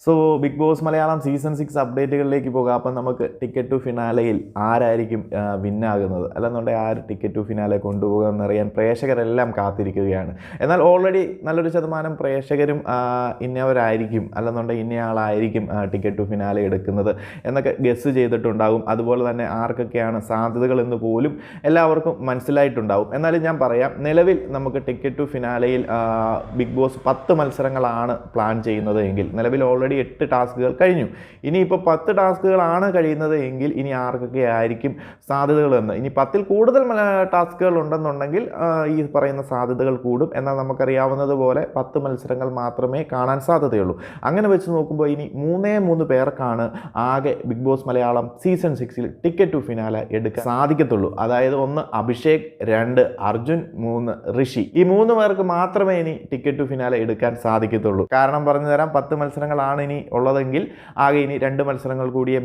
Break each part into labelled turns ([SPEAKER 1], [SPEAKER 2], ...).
[SPEAKER 1] So Bigg boss Malayalam season 6 അപ്ഡേറ്റുകളിലേക്ക് പോകാം. അപ്പം നമുക്ക് ടിക്കറ്റ് ടു ഫിനാലയിൽ ആരായിരിക്കും വിന്നാകുന്നത്, അല്ലെന്നുണ്ടെങ്കിൽ ആര് ടിക്കറ്റ് ടു ഫിനാലെ കൊണ്ടുപോകുക എന്നറിയാൻ പ്രേക്ഷകരെല്ലാം കാത്തിരിക്കുകയാണ്. എന്നാൽ ഓൾറെഡി നല്ലൊരു ശതമാനം പ്രേക്ഷകരും ഇന്നവരായിരിക്കും അല്ലെന്നുണ്ടെങ്കിൽ ഇന്നയാളായിരിക്കും ടിക്കറ്റ് ടു ഫിനാലെ എടുക്കുന്നത് എന്നൊക്കെ ഗസ് ചെയ്തിട്ടുണ്ടാകും. അതുപോലെ തന്നെ ആർക്കൊക്കെയാണ് സാധ്യതകൾ എന്ന് പോലും എല്ലാവർക്കും മനസ്സിലായിട്ടുണ്ടാകും. എന്നാലും ഞാൻ പറയാം, നിലവിൽ നമുക്ക് ടിക്കറ്റ് ടു ഫിനാലയിൽ ബിഗ് ബോസ് 10 മത്സരങ്ങളാണ് പ്ലാൻ ചെയ്യുന്നത് എങ്കിൽ നിലവിൽ ഓൾറെഡി 8 ടാസ്കുകൾ കഴിഞ്ഞു. ഇനിയിപ്പോൾ 10 ടാസ്കുകളാണ് കഴിയുന്നത് എങ്കിൽ ഇനി ആർക്കൊക്കെ ആയിരിക്കും സാധ്യതകൾ എന്ന്, ഇനി 10ൽ കൂടുതൽ ടാസ്കുകൾ ഉണ്ടെന്നുണ്ടെങ്കിൽ ഈ പറയുന്ന സാധ്യതകൾ കൂടും. എന്നാൽ നമുക്കറിയാവുന്നതുപോലെ 10 മത്സരങ്ങൾ മാത്രമേ കാണാൻ സാധ്യതയുള്ളൂ. അങ്ങനെ വെച്ച് നോക്കുമ്പോൾ ഇനി 3 പേർക്കാണ് ആകെ ബിഗ് ബോസ് മലയാളം സീസൺ 6ൽ ടിക്കറ്റ് ടു ഫിനാലെ എടുക്കാൻ സാധിക്കത്തുള്ളൂ. അതായത് 1 അഭിഷേക്, 2 അർജുൻ, 3 ഋഷി. ഈ 3 പേർക്ക് മാത്രമേ ഇനി ടിക്കറ്റ് ടു ഫിനാലെ എടുക്കാൻ സാധിക്കത്തുള്ളൂ. കാരണം പറഞ്ഞു തരാം, 10 മത്സരങ്ങളാണ് ഇനി ഉള്ളതെങ്കിൽ ആകെ ഇനി 2 മത്സരങ്ങൾ കൂടിയേ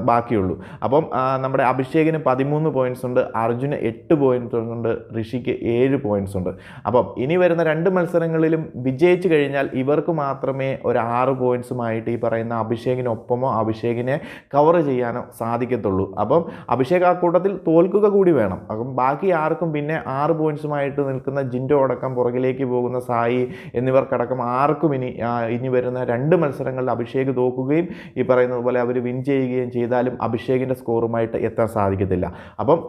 [SPEAKER 1] ബാക്കിയുള്ളൂ. അപ്പം നമ്മുടെ അഭിഷേകിന് 13 പോയിന്റ്സ് ഉണ്ട്, അർജുന് 8 പോയിന്റ്സ് ഉണ്ട്, ഋഷിക്ക് 7 പോയിന്റ്സ് ഉണ്ട്. അപ്പം ഇനി വരുന്ന 2 മത്സരങ്ങളിലും വിജയിച്ചു കഴിഞ്ഞാൽ ഇവർക്ക് മാത്രമേ ഒരു 6 പോയിന്റ്സുമായിട്ട് ഈ പറയുന്ന അഭിഷേകിനൊപ്പമോ അഭിഷേകിനെ കവർ ചെയ്യാനോ സാധിക്കത്തുള്ളൂ. അപ്പം അഭിഷേക് ആ കൂട്ടത്തിൽ തോൽക്കുക കൂടി വേണം. അപ്പം ബാക്കി ആർക്കും പിന്നെ 6 പോയിന്റ്സുമായിട്ട് നിൽക്കുന്ന ജിൻഡോ അടക്കം, പുറകിലേക്ക് പോകുന്ന സായി എന്നിവർക്കടക്കം ആർക്കും ഇനി വരുന്ന 2 മത്സരങ്ങളിൽ അഭിഷേക് തോക്കുകയും ഈ പറയുന്നത് പോലെ അവർ വിൻ ചെയ്യുകയും ചെയ്താലും അഭിഷേകിൻ്റെ സ്കോറുമായിട്ട് എത്താൻ സാധിക്കത്തില്ല. അപ്പം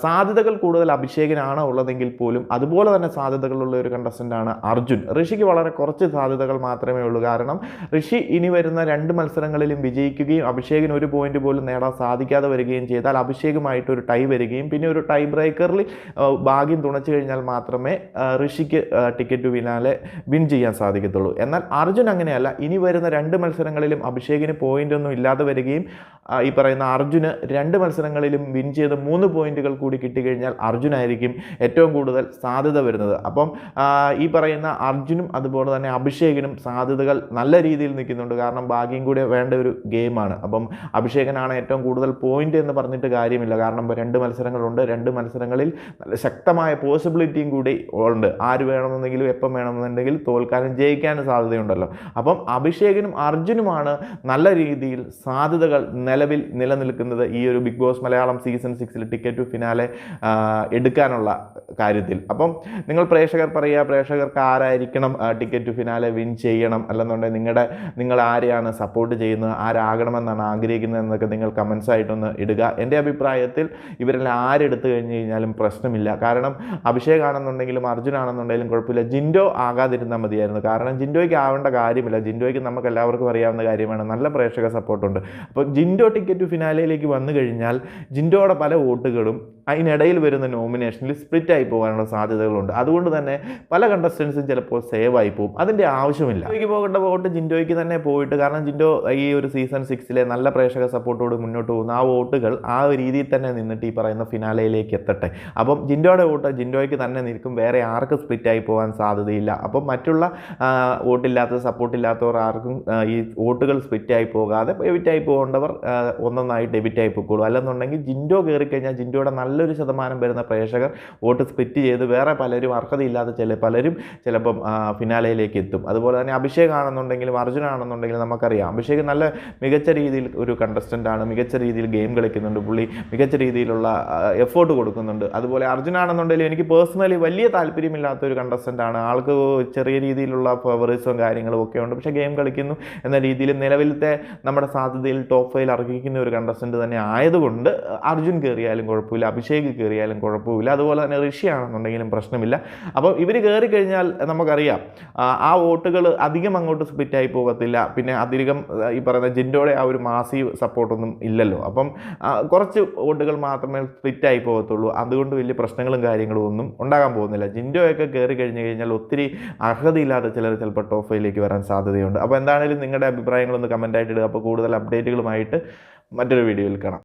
[SPEAKER 1] സാധ്യതകൾ കൂടുതൽ അഭിഷേകിനാണ് ഉള്ളതെങ്കിൽ പോലും അതുപോലെ തന്നെ സാധ്യതകളുള്ള ഒരു കണ്ടസ്റ്റൻ്റാണ് അർജുൻ. ഋഷിക്ക് വളരെ കുറച്ച് സാധ്യതകൾ മാത്രമേ ഉള്ളൂ. കാരണം ഋഷി ഇനി വരുന്ന 2 മത്സരങ്ങളിലും വിജയിക്കുകയും അഭിഷേകിന് 1 പോയിന്റ് പോലും നേടാൻ സാധിക്കാതെ വരികയും ചെയ്താൽ അഭിഷേകുമായിട്ട് ഒരു ടൈ വരികയും പിന്നെ ഒരു ടൈ ബ്രേക്കറിൽ ഭാഗ്യം തുണച്ചു കഴിഞ്ഞാൽ മാത്രമേ ഋഷിക്ക് ടിക്കറ്റ് ടു ഫിനാലെ വിൻ ചെയ്യാൻ സാധിക്കത്തുള്ളൂ. എന്നാൽ അർജുൻ അങ്ങനെയല്ല. ഇനി വരുന്ന 2 മത്സരങ്ങളിലും അഭിഷേകിന് പോയിന്റ് ഒന്നും ഇല്ലാതെ വരികയും ഈ പറയുന്ന അർജുന് 2 മത്സരങ്ങളിലും വിൻ ചെയ്ത് 3 പോയിന്റുകൾ കൂടി കിട്ടിക്കഴിഞ്ഞാൽ അർജുനായിരിക്കും ഏറ്റവും കൂടുതൽ സാധ്യത വരുന്നത്. അപ്പം ഈ പറയുന്ന അർജുനും അതുപോലെ തന്നെ അഭിഷേകിനും സാധ്യതകൾ നല്ല രീതിയിൽ നിൽക്കുന്നുണ്ട്. കാരണം ഭാഗ്യം കൂടി വേണ്ട ഒരു ഗെയിമാണ്. അപ്പം അഭിഷേകനാണ് ഏറ്റവും കൂടുതൽ പോയിന്റ് എന്ന് പറഞ്ഞിട്ട് കാര്യമില്ല. കാരണം 2 മത്സരങ്ങളുണ്ട്. 2 മത്സരങ്ങളിൽ നല്ല ശക്തമായ പോസിബിലിറ്റിയും കൂടി ഉണ്ട്. ആര് വേണമെന്നെങ്കിലും എപ്പം വേണമെന്നുണ്ടെങ്കിൽ തോൽക്കാനും ജയിക്കാനും സാധ്യതയുണ്ടല്ലോ. അപ്പം അഭിഷേകിനും അർജുനുമാണ് നല്ല രീതിയിൽ സാധ്യതകൾ നിലവിൽ നിലനിൽക്കുന്നത് ഈ ഒരു ബിഗ് ബോസ് മലയാളം സീസൺ 6ൽ ടിക്കറ്റ് ടു ഫിനാലെ എടുക്കാനുള്ള കാര്യത്തിൽ. അപ്പം നിങ്ങൾ പ്രേക്ഷകർക്ക് ആരായിരിക്കണം ടിക്കറ്റ് ടു ഫിനാലെ വിൻ ചെയ്യണം, അല്ലെന്നുണ്ടെങ്കിൽ നിങ്ങൾ ആരെയാണ് സപ്പോർട്ട് ചെയ്യുന്നത്, ആരാകണമെന്നാണ് ആഗ്രഹിക്കുന്നത് എന്നൊക്കെ നിങ്ങൾ കമൻസ് ആയിട്ടൊന്ന് ഇടുക. എൻ്റെ അഭിപ്രായത്തിൽ ഇവരെല്ലാം ആരെടുത്തു കഴിഞ്ഞ് കഴിഞ്ഞാലും പ്രശ്നമില്ല. കാരണം അഭിഷേക് ആണെന്നുണ്ടെങ്കിലും അർജുനാണെന്നുണ്ടെങ്കിലും കുഴപ്പമില്ല. ജിൻഡോ ആകാതിരുന്നാൽ മതിയായിരുന്നു. കാരണം ജിൻഡോയ്ക്ക് ആവേണ്ട കാര്യമില്ല. ജിൻഡോയ്ക്ക് നമുക്ക് എല്ലാവർക്കും അറിയാവുന്ന കാര്യമാണ്, നല്ല പ്രേക്ഷക സപ്പോർട്ടുണ്ട്. അപ്പോൾ ജിൻഡോ ടിക്കറ്റ് ടു ഫിനാലയിലേക്ക് വന്നു കഴിഞ്ഞാൽ ജിൻഡോയുടെ പല വോട്ടുകളും അതിനിടയിൽ വരുന്ന നോമിനേഷനിൽ സ്പ്ലിറ്റായി പോകാനുള്ള സാധ്യതകളുണ്ട്. അതുകൊണ്ട് തന്നെ പല കണ്ടസ്റ്റൻസും ചിലപ്പോൾ സേവ് ആയി പോകും. അതിൻ്റെ ആവശ്യമില്ല. ജിൻഡോയ്ക്ക് പോകേണ്ട വോട്ട് ജിൻഡോയ്ക്ക് തന്നെ പോയിട്ട്, കാരണം ജിൻഡോ ഈ ഒരു സീസൺ 6ലെ നല്ല പ്രേക്ഷക സപ്പോർട്ടോട് മുന്നോട്ട് പോകുന്ന ആ വോട്ടുകൾ ആ ഒരു രീതിയിൽ തന്നെ നിന്നിട്ട് ഈ പറയുന്ന ഫിനാലയിലേക്ക് എത്തട്ടെ. അപ്പം ജിൻഡോയുടെ വോട്ട് ജിൻഡോയ്ക്ക് തന്നെ നിൽക്കും. വേറെ ആർക്കും സ്പ്ലിറ്റായി പോകാൻ സാധ്യതയില്ല. അപ്പം മറ്റുള്ള വോട്ടില്ലാത്ത സപ്പോർട്ടില്ലാത്തവർ ആർക്കും ഈ വോട്ടുകൾ സ്പ്ലിറ്റായി പോകാതെ എവിറ്റായി പോകേണ്ടവർ ഒന്നൊന്നായിട്ട് എവിറ്റായി പോയിക്കോളൂ. അല്ലെന്നുണ്ടെങ്കിൽ ജിൻഡോ കയറിക്കഴിഞ്ഞാൽ ജിൻഡോയുടെ നല്ലൊരു ശതമാനം വരുന്ന പ്രേക്ഷകർ വോട്ട് സ്പ്ലിറ്റ് ചെയ്ത് വേറെ പലരും അർഹതയില്ലാത്ത പലരും ചിലപ്പം ഫിനാലയിലേക്ക് എത്തും. അതുപോലെ തന്നെ അഭിഷേക് ആണെന്നുണ്ടെങ്കിലും അർജുനാണെന്നുണ്ടെങ്കിലും നമുക്കറിയാം അഭിഷേക് നല്ല മികച്ച രീതിയിൽ ഒരു കണ്ടസ്റ്റൻ്റ് ആണ്. മികച്ച രീതിയിൽ ഗെയിം കളിക്കുന്നുണ്ട്. പുള്ളി മികച്ച രീതിയിലുള്ള എഫേർട്ട് കൊടുക്കുന്നുണ്ട്. അതുപോലെ അർജുനാണെന്നുണ്ടെങ്കിലും എനിക്ക് പേഴ്സണലി വലിയ താല്പര്യമില്ലാത്ത ഒരു കണ്ടസ്റ്റൻ്റ് ആണ്. ആൾക്ക് ചെറിയ രീതിയിലുള്ള ഫേവറിസവും കാര്യങ്ങളും ഒക്കെ ഉണ്ട്. പക്ഷേ ഗെയിം കളിക്കുന്നു എന്ന രീതിയിൽ നിലവിലത്തെ നമ്മുടെ സാധ്യതയിൽ ടോപ്പ് 5 അർഹിക്കുന്ന ഒരു കണ്ടസ്റ്റൻ്റ് തന്നെ ആയതുകൊണ്ട് അർജുൻ കയറിയാലും കുഴപ്പമില്ല, അഭിഷേക് കയറിയാലും കുഴപ്പമില്ല. അതുപോലെ തന്നെ ഋഷി ആണെന്നുണ്ടെങ്കിലും പ്രശ്നമില്ല. അപ്പോൾ ഇവർ കയറി കഴിഞ്ഞാൽ നമുക്കറിയാം ആ വോട്ടുകൾ അധികം അങ്ങോട്ട് സ്പ്ലിറ്റായി പോകത്തില്ല. പിന്നെ അധികം ഈ പറയുന്ന ജിൻഡോയുടെ ആ ഒരു മാസീവ് സപ്പോർട്ടൊന്നും ഇല്ലല്ലോ. അപ്പം കുറച്ച് വോട്ടുകൾ മാത്രമേ സ്പ്ലിറ്റായി പോകത്തുള്ളൂ. അതുകൊണ്ട് വലിയ പ്രശ്നങ്ങളും കാര്യങ്ങളും ഒന്നും ഉണ്ടാകാൻ പോകുന്നില്ല. ജിൻഡോയൊക്കെ കയറി കഴിഞ്ഞ് കഴിഞ്ഞാൽ ഒത്തിരി അർഹതയില്ലാത്ത ചിലപ്പോൾ ടോപ്പ് 5ലേക്ക് വരാൻ സാധ്യതയുണ്ട്. അപ്പോൾ എന്താണെങ്കിലും നിങ്ങളുടെ അഭിപ്രായങ്ങളൊന്ന് കമൻ്റായിട്ട് ഇടുക. അപ്പോൾ കൂടുതൽ അപ്ഡേറ്റുകളുമായിട്ട് മറ്റൊരു വീഡിയോയിൽ കാണാം.